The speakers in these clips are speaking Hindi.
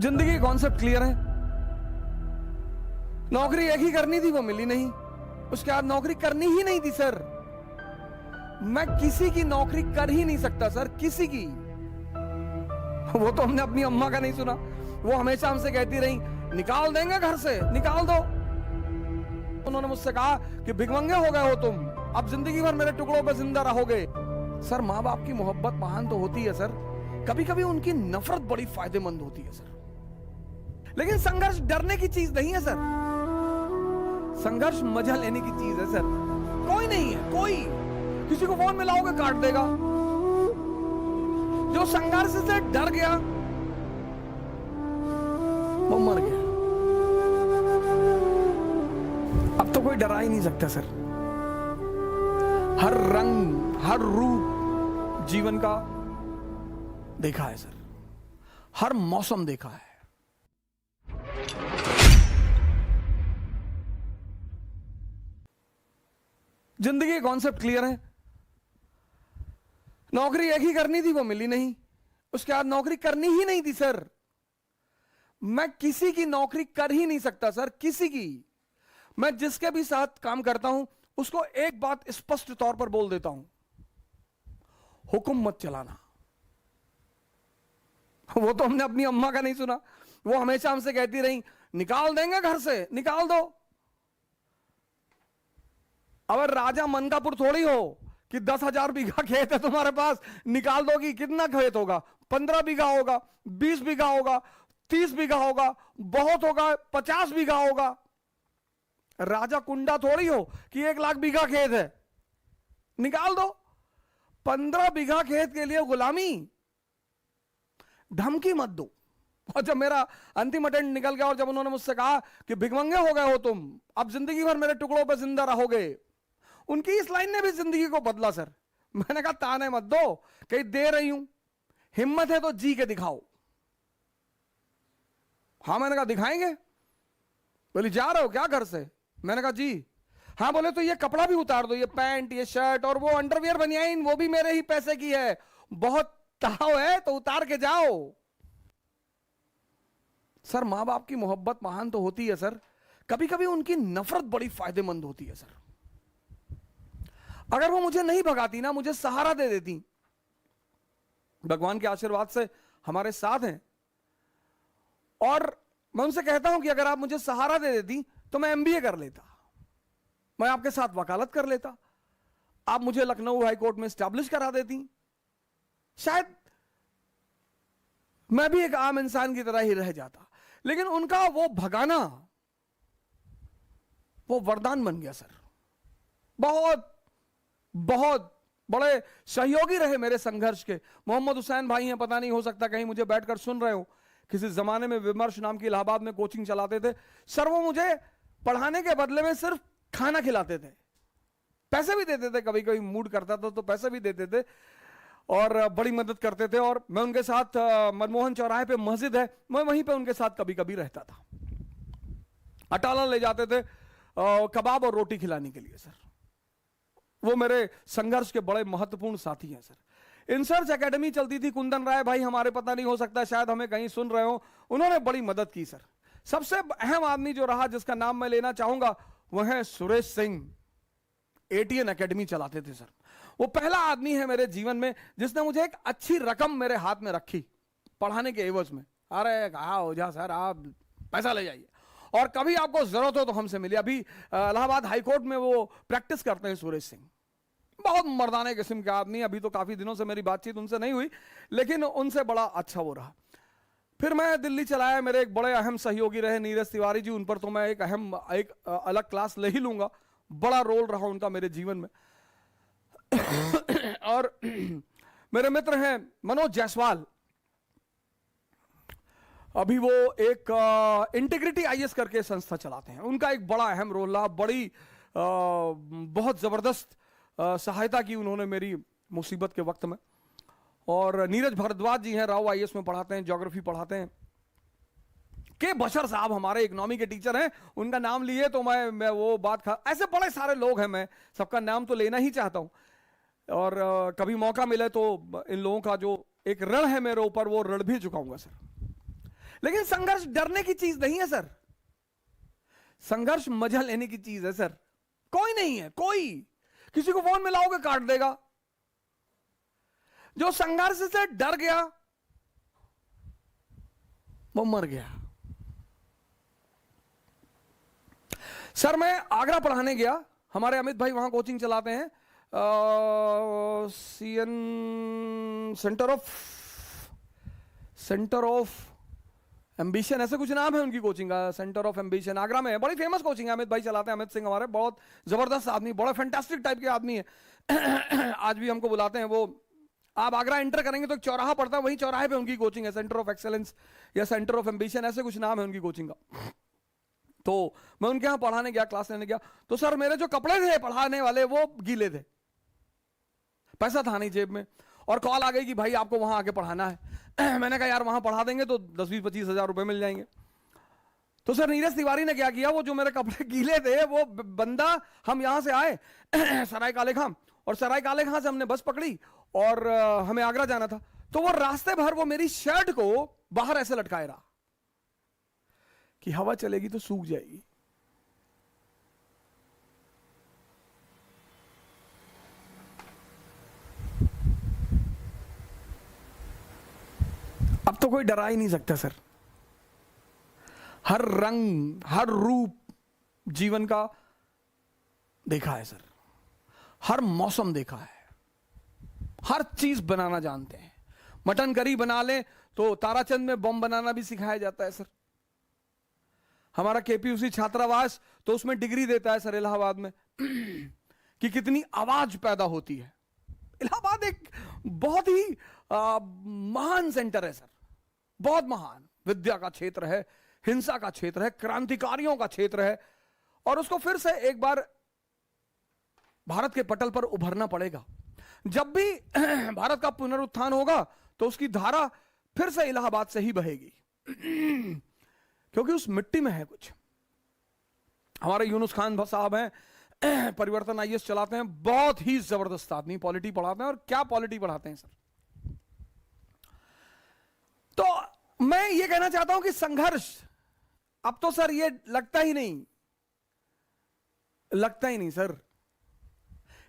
जिंदगी कॉन्सेप्ट क्लियर है। नौकरी एक ही करनी थी, वो मिली नहीं। उसके बाद नौकरी करनी ही नहीं थी सर। मैं किसी की नौकरी कर ही नहीं सकता सर, किसी की। वो तो हमने अपनी अम्मा का नहीं सुना। वो हमेशा हमसे कहती रही, निकाल देंगे घर से, निकाल दो। उन्होंने मुझसे कहा कि भिखमंगे हो गए हो तुम, अब जिंदगी भर मेरे टुकड़ों पे जिंदा रहोगे। सर माँ बाप की मोहब्बत महान तो होती है सर, कभी कभी उनकी नफरत बड़ी फायदेमंद होती है सर। लेकिन संघर्ष डरने की चीज नहीं है सर, संघर्ष मजा लेने की चीज है सर। कोई नहीं है, कोई किसी को फोन मिलाओगे काट देगा। जो संघर्ष से डर गया वो मर गया। अब तो कोई डरा ही नहीं सकता सर। हर रंग हर रूप जीवन का देखा है सर, हर मौसम देखा है। जिंदगी कॉन्सेप्ट क्लियर है। नौकरी एक ही करनी थी, वो मिली नहीं। उसके बाद नौकरी करनी ही नहीं थी सर। मैं किसी की नौकरी कर ही नहीं सकता सर, किसी की। मैं जिसके भी साथ काम करता हूं उसको एक बात स्पष्ट तौर पर बोल देता हूं, हुक्म मत चलाना। वो तो हमने अपनी अम्मा का नहीं सुना। वो हमेशा हमसे कहती रही, निकाल देंगे घर से, निकाल दो। अब राजा मनकापुर थोड़ी हो कि 10,000 बीघा खेत है तुम्हारे पास, निकाल दोगी। कितना खेत होगा? 15 बीघा होगा, 20 बीघा होगा, 30 बीघा होगा, बहुत होगा 50 बीघा होगा। राजा कुंडा थोड़ी हो कि 1,00,000 बीघा खेत है, निकाल दो। 15 बीघा खेत के लिए गुलामी, धमकी मत दो। और जब मेरा अंतिम अटेंड निकल गया और जब उन्होंने मुझसे कहा कि भिखमंगे हो गए हो तुम, अब जिंदगी भर मेरे टुकड़ों पर जिंदा रहोगे, उनकी इस लाइन ने भी जिंदगी को बदला सर। मैंने कहा ताने मत दो, कहीं दे रही हूं, हिम्मत है तो जी के दिखाओ। हाँ, मैंने कहा दिखाएंगे। बोली जा रहे हो क्या घर से? मैंने कहा जी। हाँ, बोले तो ये कपड़ा भी उतार दो, ये पैंट, ये शर्ट और वो अंडरवियर बनियाइन, वो भी मेरे ही पैसे की है, बहुत ताव है तो उतार के जाओ। सर मां बाप की मोहब्बत महान तो होती है सर, कभी कभी उनकी नफरत बड़ी फायदेमंद होती है सर। अगर वो मुझे नहीं भगाती ना, मुझे सहारा दे देती, भगवान के आशीर्वाद से हमारे साथ हैं, और मैं उनसे कहता हूं कि अगर आप मुझे सहारा दे देती तो मैं एमबीए कर लेता, मैं आपके साथ वकालत कर लेता, आप मुझे लखनऊ हाई कोर्ट में स्टैब्लिश करा देती, शायद मैं भी एक आम इंसान की तरह ही रह जाता। लेकिन उनका वो भगाना, वो वरदान बन गया सर। बहुत बहुत बड़े सहयोगी रहे मेरे संघर्ष के। मोहम्मद हुसैन भाई हैं, पता नहीं हो सकता कहीं मुझे बैठकर सुन रहे हो। किसी जमाने में विमर्श नाम की इलाहाबाद में कोचिंग चलाते थे सर। वो मुझे पढ़ाने के बदले में सिर्फ खाना खिलाते थे, पैसे भी देते थे, कभी कभी मूड करता था तो पैसे भी देते थे और बड़ी मदद करते थे। और मैं उनके साथ मनमोहन चौराहे पे मस्जिद है, मैं वहीं पे उनके साथ कभी कभी रहता था। अटाला ले जाते थे कबाब और रोटी खिलाने के लिए सर। वो मेरे संघर्ष के बड़े महत्वपूर्ण साथी हैं सर। इंसर्च एकेडमी चलती थी, कुंदन राय भाई हमारे, पता नहीं हो सकता शायद हमें कहीं सुन रहे हो, उन्होंने बड़ी मदद की सर। सबसे अहम आदमी जो रहा, जिसका नाम मैं लेना चाहूंगा, वह है सुरेश सिंह। एटीएन एकेडमी चलाते थे सर। वो पहला आदमी है मेरे जीवन में जिसने मुझे एक अच्छी रकम मेरे हाथ में रखी पढ़ाने के एवज में। अरे कहा हो जा सर, आप पैसा ले जाइए और कभी आपको जरूरत हो तो हमसे मिलिए। अभी इलाहाबाद हाईकोर्ट में वो प्रैक्टिस करते हैं सुरेश सिंह, बहुत मर्दाने किस्म के आदमी। अभी तो काफी दिनों से मेरी बातचीत उनसे नहीं हुई, लेकिन उनसे बड़ा अच्छा वो रहा। फिर मैं दिल्ली चला आया, मेरे एक बड़े अहम सहयोगी रहे नीरज तिवारी जी, उन पर तो मैं एक अलग क्लास ले ही लूंगा। बड़ा रोल रहा उनका मेरे जीवन में। और मेरे मित्र हैं मनोज जायसवाल, अभी वो एक इंटीग्रिटी आईएएस करके संस्था चलाते हैं। उनका एक बड़ा अहम रोल रहा, बड़ी बहुत जबरदस्त सहायता की उन्होंने मेरी मुसीबत के वक्त में। और नीरज भारद्वाज जी हैं, राव आईएएस में पढ़ाते हैं, ज्योग्राफी पढ़ाते हैं। के बशर साहब हमारे इकोनॉमी के टीचर हैं, उनका नाम लिए तो मैं वो बात ऐसे बड़े सारे लोग हैं, मैं सबका नाम तो लेना ही चाहता हूं। और कभी मौका मिले तो इन लोगों का जो एक ऋण है मेरे ऊपर, वो ऋण भी चुकाऊंगा सर। लेकिन संघर्ष डरने की चीज नहीं है सर, संघर्ष मजा लेने की चीज है सर। कोई नहीं है, कोई किसी को फोन मिलाओगे काट देगा। जो संघर्ष से डर गया वो मर गया। सर मैं आगरा पढ़ाने गया, हमारे अमित भाई वहां कोचिंग चलाते हैं, सीएन सेंटर ऑफ एम्बिशन, ऐसे कुछ नाम है उनकी कोचिंग का, सेंटर ऑफ एम्बिशन आगरा में है, बड़ी फेमस कोचिंग है। अमित भाई चलाते हैं, अमित सिंह हमारे बहुत जबरदस्त आदमी, बड़ा फैंटास्टिक टाइप के आदमी है। आज भी हमको बुलाते हैं वो। आप आगरा एंटर करेंगे तो एक चौराहा पड़ता है, वही चौराहे पे उनकी कोचिंग है, सेंटर ऑफ एक्सेलेंस या सेंटर ऑफ एम्बिशन, ऐसे कुछ नाम है उनकी कोचिंग का। तो मैं उनके यहां पढ़ाने गया, क्लास लेने गया, तो सर मेरे जो कपड़े थे पढ़ाने वाले वो गीले थे, पैसा था नहीं जेब में, और कॉल आ गई कि भाई आपको वहां आके पढ़ाना है। मैंने कहा यार वहां पढ़ा देंगे तो 10-20-25 हजार रुपए मिल जाएंगे। तो सर नीरज तिवारी ने क्या किया, वो जो मेरे कपड़े गीले थे वो बंदा, हम यहां से आए सराय काले खां, और सराय काले खां से हमने बस पकड़ी और हमें आगरा जाना था। तो वो रास्ते भर वो मेरी शर्ट को बाहर ऐसे लटकाए रहा कि हवा चलेगी तो सूख जाएगी। अब तो कोई डरा ही नहीं सकता सर। हर रंग हर रूप जीवन का देखा है सर, हर मौसम देखा है, हर चीज बनाना जानते हैं। मटन करी बना ले तो ताराचंद में बम बनाना भी सिखाया जाता है सर। हमारा केपीयूसी छात्रावास तो उसमें डिग्री देता है सर इलाहाबाद में कि कितनी आवाज पैदा होती है। इलाहाबाद एक बहुत ही महान सेंटर है सर, बहुत महान, विद्या का क्षेत्र है, हिंसा का क्षेत्र है, क्रांतिकारियों का क्षेत्र है, और उसको फिर से एक बार भारत के पटल पर उभरना पड़ेगा। जब भी भारत का पुनरुत्थान होगा तो उसकी धारा फिर से इलाहाबाद से ही बहेगी क्योंकि उस मिट्टी में है कुछ। हमारे यूनुस खान साहब हैं, परिवर्तन आईएएस चलाते हैं, बहुत ही जबरदस्त आदमी, पॉलिटी पढ़ाते हैं, और क्या पॉलिटी पढ़ाते हैं सर। तो मैं ये कहना चाहता हूं कि संघर्ष अब तो सर ये लगता ही नहीं सर।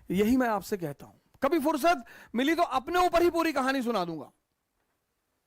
यही मैं आपसे कहता हूं, कभी फुर्सत मिली तो अपने ऊपर ही पूरी कहानी सुना दूंगा।